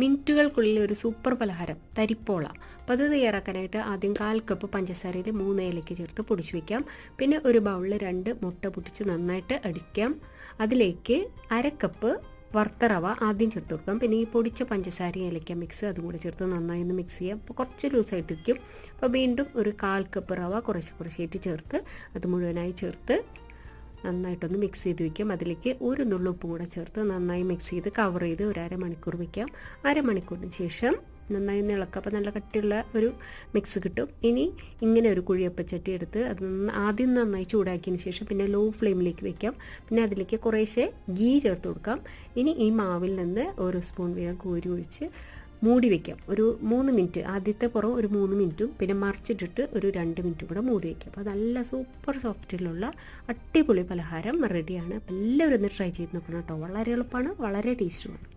മിനിറ്റുകൾക്കുള്ളിൽ ഒരു സൂപ്പർ പലഹാരം തരിപ്പോള. അപ്പോൾ അത് തയ്യാറാക്കാനായിട്ട് ആദ്യം 1/4 കപ്പ് പഞ്ചസാരയിൽ 3 ഏലക്ക ചേർത്ത് പൊടിച്ചു വയ്ക്കാം. പിന്നെ ഒരു ബൗളിൽ 2 മുട്ട പൊട്ടിച്ച് നന്നായിട്ട് അടിക്കാം. അതിലേക്ക് 1/2 കപ്പ് വറുത്ത റവ ആദ്യം ചേർത്ത് കൊടുക്കാം. പിന്നെ ഈ പൊടിച്ച പഞ്ചസാരയും ഏലക്ക മിക്സ് അതും കൂടെ ചേർത്ത് നന്നായി ഒന്ന് മിക്സ് ചെയ്യാം. അപ്പോൾ കുറച്ച് ലൂസായിട്ടിരിക്കും. അപ്പോൾ വീണ്ടും ഒരു 1/4 കപ്പ് റവ കുറച്ചായിട്ട് ചേർത്ത് അത് മുഴുവനായി ചേർത്ത് നന്നായിട്ടൊന്ന് മിക്സ് ചെയ്ത് വയ്ക്കാം. അതിലേക്ക് ഒരു നുള്ളു ഉപ്പും കൂടെ ചേർത്ത് നന്നായി മിക്സ് ചെയ്ത് കവർ ചെയ്ത് ഒരു അരമണിക്കൂർ വയ്ക്കാം. അരമണിക്കൂറിന് ശേഷം നന്നായി ഇളക്കുക. അപ്പോൾ നല്ല കട്ടിയുള്ള ഒരു മിക്സ് കിട്ടും. ഇനി ഇങ്ങനെ ഒരു കുഴിയപ്പച്ചട്ടി എടുത്ത് അത് ആദ്യം നന്നായി ചൂടാക്കിയതിന് ശേഷം പിന്നെ ലോ ഫ്ലെയിമിലേക്ക് വെക്കാം. പിന്നെ അതിലേക്ക് കുറേശ്ശെ ഗീ ചേർത്ത് കൊടുക്കാം. ഇനി ഈ മാവിൽ നിന്ന് ഒരു സ്പൂൺ വീതം കോരി ഒഴിച്ച് മൂടി വയ്ക്കാം. ഒരു 3 മിനിറ്റ്, ആദ്യത്തെ പുറം ഒരു 3 മിനിറ്റും പിന്നെ മറിച്ചിട്ടിട്ട് ഒരു 2 മിനിറ്റും കൂടെ മൂടി വയ്ക്കാം. അപ്പോൾ നല്ല സൂപ്പർ സോഫ്റ്റിലുള്ള അടിപൊളി പലഹാരം റെഡിയാണ്. അപ്പോൾ എല്ലാവരും ഒന്ന് ട്രൈ ചെയ്ത് നോക്കണം കേട്ടോ. വളരെ എളുപ്പമാണ്, വളരെ ടേസ്റ്റുമാണ്.